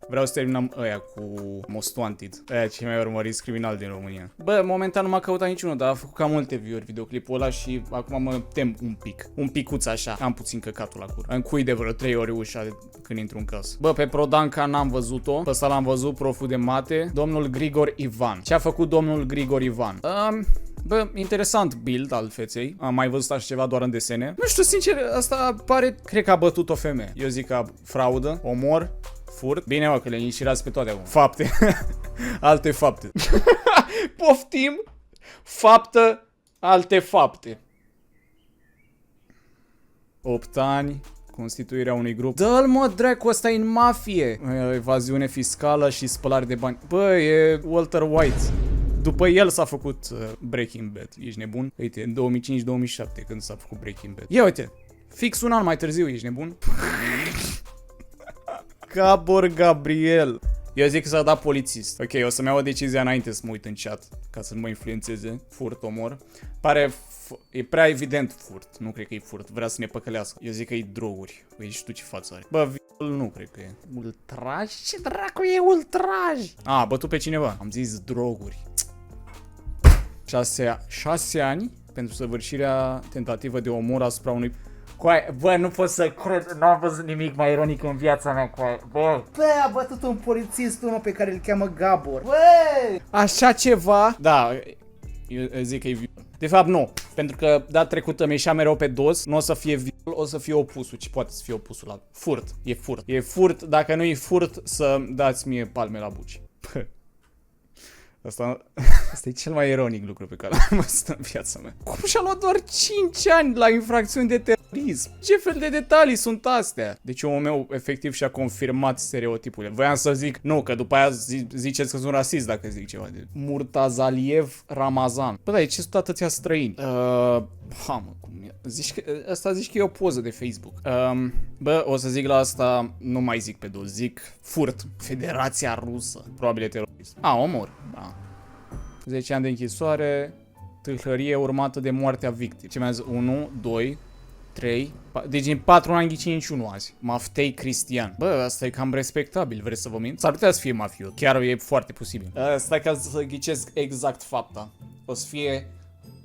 Vreau să terminăm ăia cu Most Wanted. Aia cei mai urmăriți criminali din România. Bă, momentan nu m-a căutat niciunul, dar a făcut cam multe view-uri videoclipul ăla și acum mă tem un pic. Un picuț așa. Am puțin căcatul la cură. Încui de vreo 3 ori ușa când intru în casă. Bă, pe Prodanca n-am văzut-o. Pe ăsta l-am văzut, proful de mate. Domnul Grigor Ivan. Ce a făcut domnul Grigor Ivan? Bă, interesant build al feței. Am mai văzut așa ceva doar în desene. Nu știu, sincer, asta pare... Cred că a bătut o femeie. Eu zic că fraudă, omor, furt. Bine, mă, că le înșirați pe toate acum. Fapte. Alte fapte. Poftim. Faptă. Alte fapte. 8 ani. Constituirea unui grup. Dă-l, mă, dracu, ăsta e în mafie. Evaziune fiscală și spălare de bani. Bă, e Walter White. După el s-a făcut Breaking Bad. Ești nebun? Uite, în 2005-2007 când s-a făcut Breaking Bad. Ia uite, fix un an mai târziu, ești nebun? Gabor Gabriel. Eu zic că s-a dat polițist. Ok, o să-mi iau o decizie înainte să mă uit în chat, ca să nu mă influențeze. Furt, omor. Pare... E prea evident furt. Nu cred că e furt. Vrea să ne păcălească. Eu zic că e droguri. Păi și tu ce față are? Bă, nu cred că e. Ultraj? Ce dracu e ultraj? A bătut pe cineva. Am zis droguri. 6 ani pentru săvârșirea tentativă de omor asupra unui... Bă, nu pot să cred, n-am văzut nimic mai ironic în viața mea, bă. Bă, a bătut un polițist, unul pe care îl cheamă Gabor. Bă! Așa ceva... Da, eu zic că e viol. De fapt, nu. Pentru că data trecută mi-eșea mereu pe dos, nu o să fie viol, o să fie opusul. Ce poate să fie opusul la furt? E furt. E furt, dacă nu e furt, să dați mie palme la buci. Asta e cel mai ironic lucru pe care l-am văzut în viața mea. Cum și-a luat doar 5 ani la infracțiuni de terorism? Ce fel de detalii sunt astea? Deci omul meu efectiv și-a confirmat stereotipurile. Voiam să zic, nu, că după aia ziceți că sunt rasist dacă zic ceva de Murtazaliev Ramazan. Bă, da, de ce sunt atâția străini? Asta zici că e o poză de Facebook. Bă, o să zic la asta, nu mai zic pe dos, zic furt. Federația Rusă. Probabil e terorism. Omor. Da. 10 ani de închisoare, tâlhărie urmată de moartea victimei. Ce mai zis? 1, 2, 3, deci în 4 ani ghici niciunul azi. Maftei Cristian. Bă, asta e cam respectabil, vreți să vă mint? S-ar putea să fie mafiot, chiar e foarte posibil. Stai ca să ghicesc exact fapta. O să fie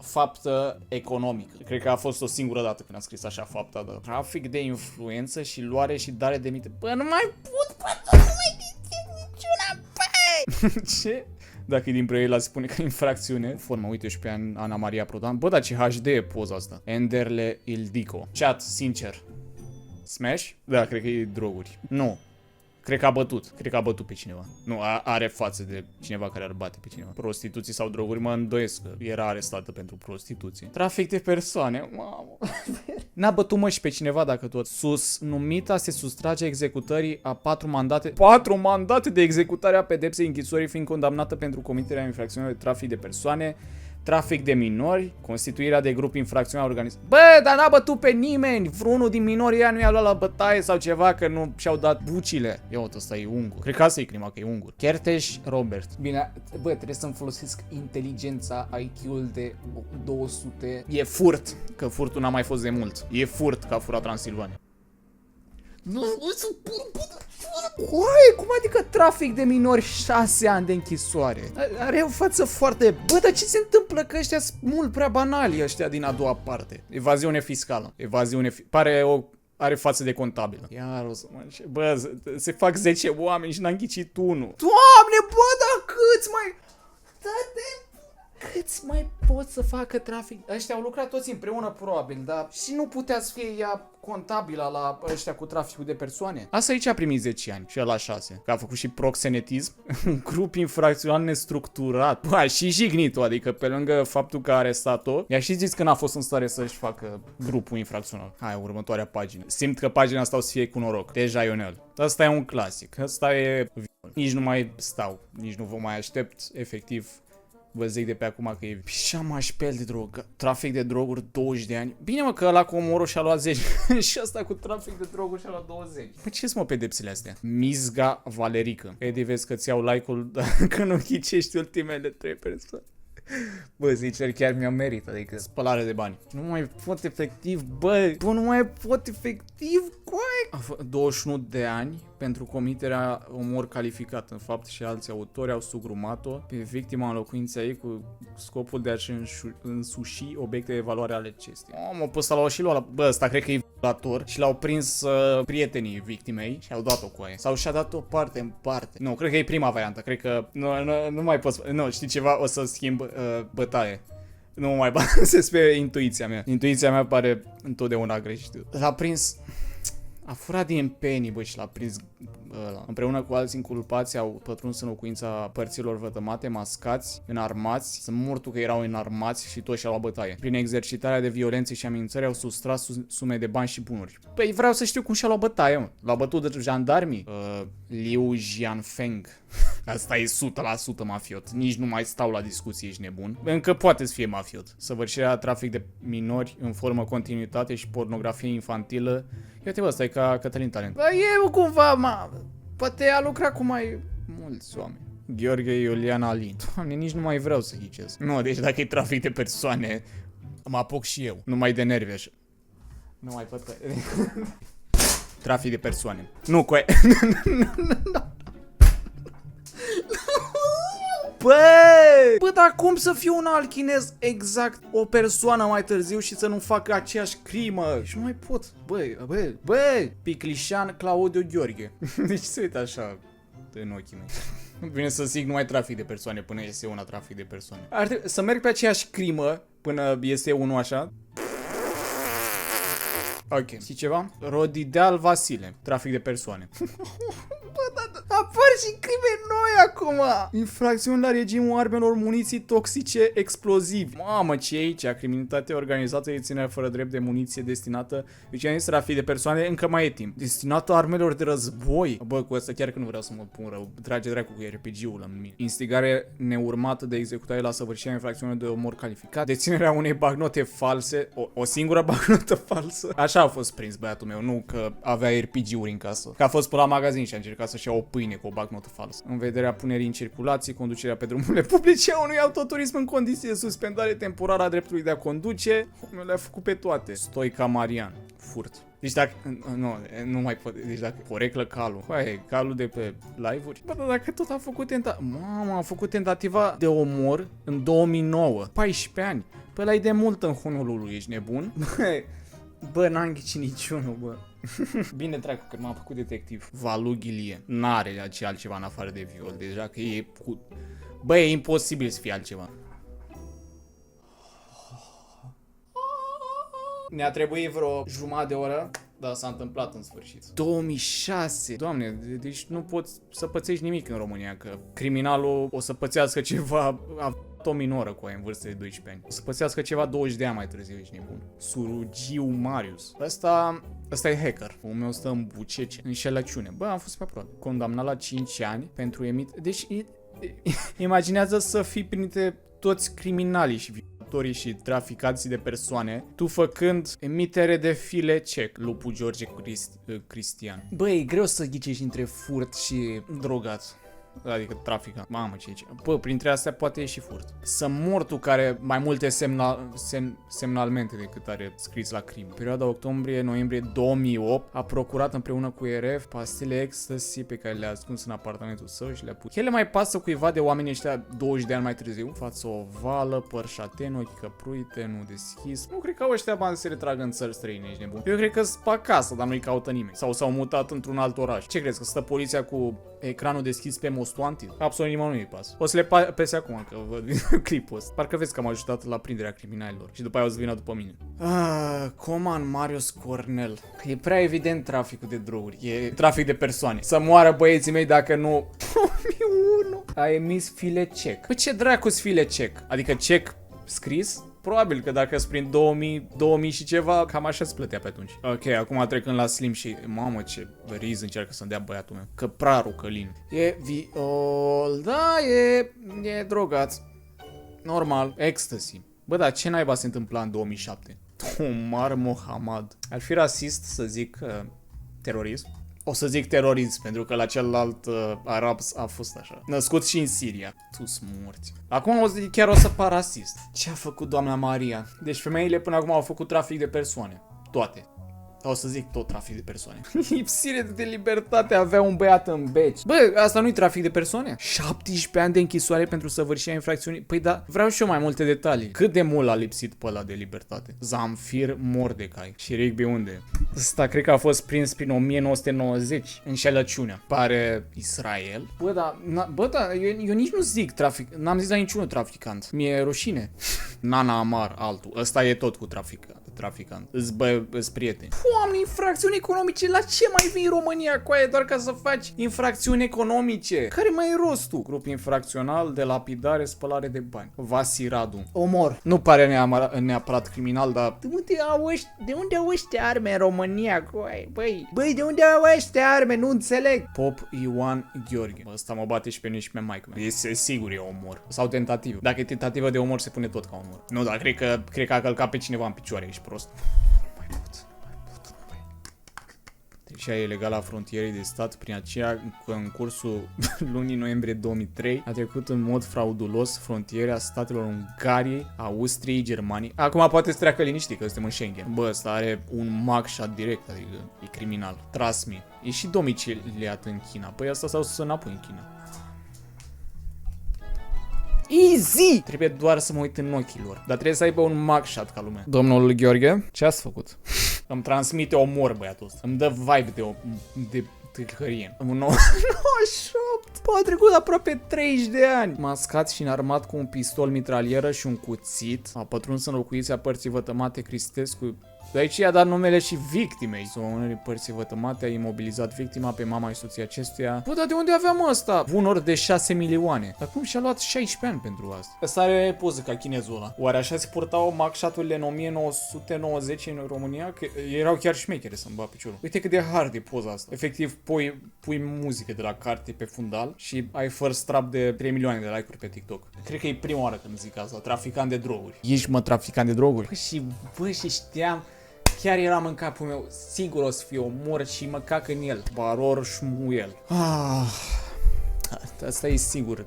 faptă economică. Cred că a fost o singură dată când am scris așa fapta de trafic de influență și luare și dare de mită. Bă, nu mai pot, bă, nu mai niciuna, bă! Ce? Dacă e din Brăila spune că e infracțiune. Formă, uite și pe Ana Maria Prodan. Bă, dar ce HD e poza asta. Enderle Ildico. Chat, sincer. Smash? Da, cred că e droguri. Nu. Cred că a bătut. Cred că a bătut pe cineva. Nu, are față de cineva care ar bate pe cineva. Prostituții sau droguri, mă îndoiesc că era arestată pentru prostituție. Trafic de persoane. Mamă. N-a bătut, mă, și pe cineva dacă tot. Numita se sustrage executării a 4 mandate. 4 mandate de executare a pedepsei închisorii fiind condamnată pentru comiterea infracțiunilor de trafic de persoane, trafic de minori, constituirea de grup infracțional organizat. Bă, dar n-a bătut pe nimeni. Vreunul din minorii ăia nu i-a luat la bătaie sau ceva că nu și-au dat bucile. Ia uite, ăsta e ungur. Cred că asta e crima, că e ungur. Kerteș Robert. Bine, bă, trebuie să-mi folosesc inteligența, IQ-ul de 200. E furt, că furtul n-a mai fost de mult. E furt că a furat Transilvania. Nu cum adică trafic de minori 6 ani de închisoare? Are o față foarte... Bă, dar ce se întâmplă? Că ăștia sunt mult prea banali ăștia din a doua parte. Evaziune fiscală. Are față de contabilă. Iar o să mă... Bă, se fac 10 oameni și n-a înghicit unul. Doamne, bă, dar câți mai... Câți mai pot să facă trafic? Ăștia au lucrat toți împreună probabil, dar și nu putea să fie ea contabila la ăștia cu traficul de persoane? Asta aici a primit 10 ani și ăla 6. Că a făcut și proxenetism, un grup infracțional nestructurat. Bă, și jignit-o, adică pe lângă faptul că a arestat-o, i-a și zis că n-a fost în stare să-și facă grupul infracțional. Hai, următoarea pagină. Simt că pagina asta o să fie cu noroc. Deja Ionel. Asta e un clasic. Asta e... Nici nu mai stau. Nici nu vă mai aștept, efectiv. Vă zic de pe acum că e șamașpel de drog. Trafic de droguri 20 de ani. Bine, mă, că ăla cu omorul și-a luat 10 și ăsta cu trafic de droguri și-a luat 20. Păi ce-s, mă, pedepsele astea? Mizga Valerică. Edi, vezi că-ți iau like-ul dacă nu ghicești ultimele 3 persoane. Bă, sincer, chiar mi-am meritat, adică spălare de bani. Nu mai pot efectiv, bă, nu mai pot efectiv, coai. 21 de ani pentru comiterea omor calificat. În fapt, și alți autori au sugrumat-o pe victima în locuința ei cu scopul de a-și însuși obiecte de valoare ale acestei. Mă pus să l-au și luat, bă, ăsta cred că e violator și l-au prins prietenii victimei și au dat-o cu aia. Sau și-a dat-o parte în parte. Nu, cred că e prima variantă, cred că nu mai pot, nu, știi ceva, o să schimb bătaie. Nu mă mai bazez pe intuiția mea. Intuiția mea pare întotdeauna greșită. L-a prins... A furat din penii, bă, și l-a prins ăla. Împreună cu alți inculpați au pătruns în locuința părților vătămate, mascați, înarmați. Sunt mortul că erau înarmați și toți și-au luat bătaie. Prin exercitarea de violențe și amenințări au sustras sume de bani și bunuri. Păi vreau să știu cum și-a luat bătaie, mă. L-au bătut de jandarmii? Liu Jianfeng. Asta e 100% mafiot. Nici nu mai stau la discuție, ești nebun. Încă poate să fie mafiot. Săvârșirea trafic de minori în formă continuitate și pornografie infantilă. Uite, bă, ăsta e ca Cătălin Talent. Bă, eu cumva, poate a lucrat cu mai mulți oameni. Gheorghe Iulian Alin. Doamne, nici nu mai vreau să ghicesc. Nu, deci dacă e trafic de persoane, mă apuc și eu. Nu mai de nervi așa. Nu mai pot. Trafic de persoane. Nu, coe. Bă, dar cum să fiu un alt chinez exact o persoană mai târziu și să nu facă aceeași crimă? Și nu mai pot. Bă, Piclișan Claudiu Gheorghe. Deci se uită așa în ochii mei. Vine să zic numai trafic de persoane până iese una trafic de persoane. Ar trebui să merg pe aceeași crimă până iese unul așa. Ok. Știi ceva? Rodideal Vasile. Trafic de persoane. Bă, apar și crime noi acum! Infracțiuni la regimul armelor, muniții toxice, explozivi. Mamă, ce e aici? Criminalitate organizată, deținerea fără drept de muniție destinată. Deci am zis trafic de persoane, încă mai e timp. Destinată armelor de război. Bă, cu asta chiar că nu vreau să mă pun rău. Trage dracu cu RPG-ul în mine. Instigare neurmată de executare la săvârșirea infracțiunii de omor calificat. Deținerea unei bagnote false. O singură bagnotă falsă. Așa a fost prins băiatul meu, nu că avea RPG-uri în casă. Că a fost până la magazin și a încercat să-și ia o pâine cu o bagnotă falsă. În vederea punerii în circulație, conducerea pe drumurile publice a unui autoturism în condiții de suspendare temporară a dreptului de a conduce, le-a făcut pe toate. Stoica Marian. Furt. Deci dacă... Nu mai pot... Deci dacă poreclă calul. Băi, calul de pe live-uri. Bă, dar dacă tot a făcut Mamă, a făcut tentativa de omor în 2009. 14 ani. Păi ăla e de mult în Honolulu, ești nebun? Bă, n-am ghicit niciunul, bă. Bine, dracu, că m-am făcut detectiv. Valu Ghilie. N-are altceva în afară de viol. Deja că e cu... Bă, e imposibil să fie altceva. Ne-a trebuit vreo jumătate de oră. Da, s-a întâmplat în sfârșit. 2006. Doamne, deci nu poți să pățești nimic în România, că criminalul o să pățească ceva... o minoră cu aia în vârstă de 12 ani. O să pățească ceva 20 de ani mai târziu, ești nebun. Surugiu Marius. Ăsta e hacker. Omul meu stă în bucece, înșelăciune. Bă, am fost pe aproape. Condamnat la 5 ani pentru Deci, imaginează să fii printre toți criminalii și violatorii și traficanții de persoane, tu făcând emitere de file cec. Lupu George Cristian. Bă, e greu să ghicești între furt și drogat. Adică trafica. Mamă, ce e. Bă, printre astea poate e și furt. Sunt mortul care mai multe semnalmente decât are scris la crimă. Perioada octombrie-noiembrie 2008 a procurat împreună cu RF pastile ecstasy pe care le-a ascuns în apartamentul său și le-a pus. El le mai pasă cuiva de oamenii ăștia 20 de ani mai târziu. Față ovală, păr șaten, ochi căpruite, nu deschis. Nu cred că au ăștia bani să se retragă în țări străine, ești nebun. Eu cred că sunt pe acasă, dar nu-i caută nimeni. Sau s-au mutat într-un alt oraș. Ce crezi, că stă poliția cu ecranul deschis pe Mostul Antic? Absolut nimeni nu-i pas. O să le pese acum, că văd clipul ăsta. Parcă vezi că am ajutat la prinderea criminalilor. Și după aia o să vină după mine. Coman Marius Cornel. E prea evident traficul de droguri. E trafic de persoane. Să moară băieții mei dacă nu... 2001. A emis file cec. Păi ce dracu-s file cec? Adică cec scris? Probabil că dacă sunt prin 2000 și ceva, cam așa se plătea pe atunci. Ok, acum trecând la Slim și... Mamă, ce riz încearcă să-mi dea băiatul meu. Căprarul Călin. E viol... Da, e drogat. Normal. Ecstasy. Bă, dar ce naiba se întâmpla în 2007? Omar Mohammad. Ar fi rasist să zic terorist. O să zic terorism, pentru că la celălalt arab a fost așa. Născut și în Siria. Tu-s morți. Acum chiar o să par rasist. Ce a făcut doamna Maria? Deci femeile până acum au făcut trafic de persoane. Toate. O să zic tot trafic de persoane. Lipsire de libertate avea un băiat în beci. Bă, asta nu-i trafic de persoane? 17 ani de închisoare pentru săvârșirea infracțiunii. Păi da, vreau și eu mai multe detalii. Cât de mult a lipsit pe ăla de libertate? Zamfir Mordecai. Și Rigby unde? Ăsta cred că a fost prins prin 1990. Înșelăciunea. Pare Israel. Bă, da, eu nici nu zic trafic. N-am zis la niciunul traficant. Mi-e rușine. Nana Amar, altul. Ăsta e tot cu traficant. Îți prieteni. Doamne, infracțiuni economice, la ce mai vii în România cu aia doar ca să faci infracțiuni economice? Care mai e rostul? Grup infracțional de lapidare, spălare de bani. Vasi Radu. Omor. Nu pare neapărat criminal, dar de unde au ăștia arme în România cu aia? Băi, de unde au ăștia arme? Nu înțeleg. Pop Ioan Gheorghe. Ăsta mă bate și pe mine și pe maică mea. E sigur e omor. Sau tentativă. Dacă e tentativă de omor, se pune tot ca omor. Nu, dar cred că a călcat pe cineva în picioare, ești prost. Nu mai pot. Deși e legal la frontierii de stat, prin aceea că în cursul lunii noiembrie 2003 a trecut în mod fraudulos frontiera statelor Ungariei, Austriei, Germaniei. Acum poate să treacă liniștit că suntem în Schengen. Bă, ăsta are un mugshot direct, adică e criminal. Trust me. E și domiciliat în China. Păi asta s-au dus înapoi în China. Easy! Trebuie doar să mă uit în ochii lor. Dar trebuie să aibă un mugshot ca lumea. Domnul Gheorghe, ce ați făcut? Îmi transmite omor băiatul ăsta. Îmi dă vibe de tâlhărie. 98! A trecut aproape 30 de ani. Mascat și înarmat cu un pistol mitralieră și un cuțit. A pătruns în locuința părții vătămate Cristescu. De aici i-a dat numele și victimei. Zonării părții vătămate a imobilizat victima pe mama și soția acestuia. Bă, dar de unde aveam ăsta? Bunuri de 6 milioane. Dar cum și-a luat 16 ani pentru asta? Asta are poză ca chinezul ăla. Oare așa se purtau mugshot-urile în 1990 în România? Că erau chiar șmechere să-mi bat piciorul. Uite cât de hard e poza asta. Efectiv, pui muzică de la carte pe fundal și ai first trap de 3 milioane de like-uri pe TikTok. Cred că e prima oară când zic asta. Traficant de droguri. Ești, mă, traficant de droguri? Și știam. Chiar eram în capul meu, sigur o să fie omor și mă cac în el. Baror Șmuel. Asta e sigur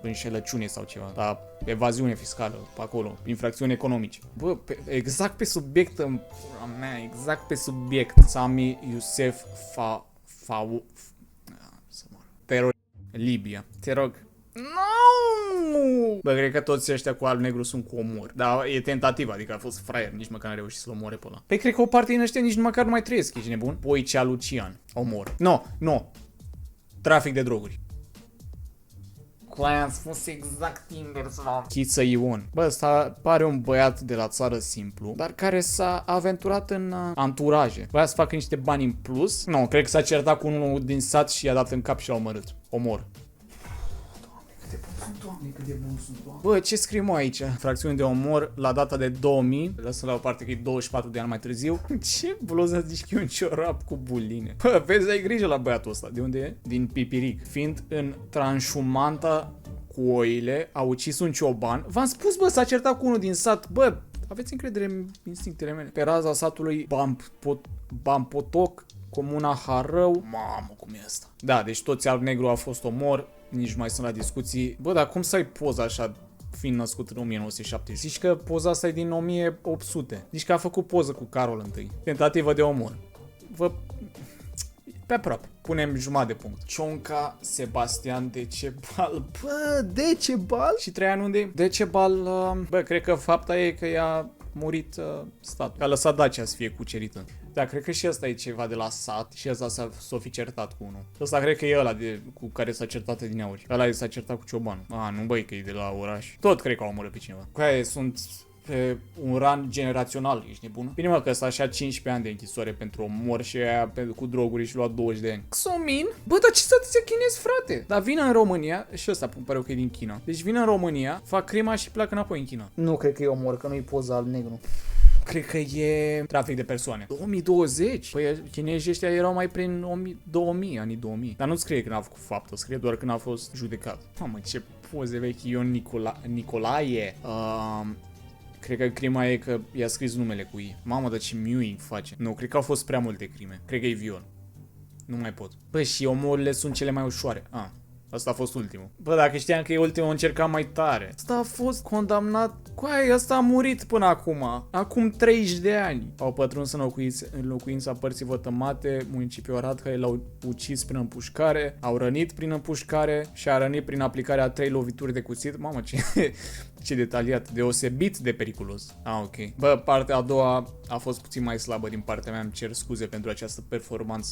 înșelăciune sau ceva. Dar evaziune fiscală, pe acolo, infracțiuni economice. Bă, exact pe subiect, exact pe subiect. Sami Youssef teror Libia. Te rog. No! Bă, cred că toți ăștia cu alb-negru sunt cu omor. Dar e tentativ, adică a fost fraier, nici măcar n-a reușit să-l omoare pe ăla. Păi cred că o parte din ăștia nici măcar nu mai trăiesc, ești nebun? Poicea Lucian, omor. No. Trafic de droguri. Am spus exact invers, la Chiță Ion. Bă, ăsta pare un băiat de la țară simplu, dar care s-a aventurat în anturaje. Voia să facă niște bani în plus. Nu, cred că s-a certat cu unul din sat și i-a dat în cap și l-a omorât. Omor. Doamne, cât de bun sunt, Doamne. Bă, ce scrie mă aici? Fracțiune de omor la data de 2000. Lăsă la o parte că e 24 de ani mai târziu. Ce bluză zici că e un ciorap cu buline? Bă, vezi, ai grijă la băiatul ăsta. De unde e? Din Pipiric. Fiind în tranșumanta cu oile, a ucis un cioban. V-am spus, bă, s-a certat cu unul din sat. Bă, aveți încredere în instinctele mele. Pe raza satului Bampotoc, comuna Harău. Mamă, cum e asta? Da, deci toți alb-negru a fost omor. Nici mai sunt la discuții. Bă, dar cum să ai poza așa, fiind născut în 1970? Zici că poza asta e din 1800. Zici că a făcut poză cu Carol I. Tentativă de omor. Pe aproape. Punem jumătate de punct. Cionca Sebastian Decebal. Bă, Decebal? Și 3 ani unde? Decebal, bă, cred că fapta e că i-a murit statul. Că a lăsat Dacia să fie cucerită. Da, cred că și ăsta e ceva de la sat și ăsta s-o fi certat cu unul. Ăsta cred că e ăla cu care s-a certat din auri. Ăla s-a certat cu ciobanul. Nu băi, că e de la oraș. Tot cred că au omorât pe cineva. Cu aia sunt pe un ran generațional, ești nebun? Bine mă, că ăsta așa 15 ani de închisoare pentru omor și aia cu droguri și lua 20 de ani. Xomin? Bă, dar ce stăteți chinezi, frate? Dar vine în România, și ăsta pare că e din China. Deci vine în România, fac crima și pleacă înapoi în China. Nu cred că e omor, că nu-i poza alb-negru. Cred că e trafic de persoane. 2020? Păi chinezii ăștia erau mai prin 2000, anii 2000. Dar nu scrie când a făcut faptă, scrie doar când a fost judecat. Mamă, ce poze vechi. Ion Nicolae. Cred că crima e că i-a scris numele cu ei. Mamă, dar ce mewing face. Nu, cred că au fost prea multe crime. Cred că e viol. Nu mai pot. Bă, și omorurile sunt cele mai ușoare. Asta a fost ultimul. Bă, dacă știam că e ultimul, încercam mai tare. Asta a fost condamnat. Coai, ăsta a murit până acum. Acum 30 de ani. Au pătruns în locuința părții vătămate, municipiul Arad, care l-au ucis prin împușcare, au rănit prin împușcare și a rănit prin aplicarea 3 lovituri de cuțit. Mamă, ce detaliat. Deosebit de periculos. Ok. Bă, partea a doua a fost puțin mai slabă din partea mea. Îmi cer scuze pentru această performanță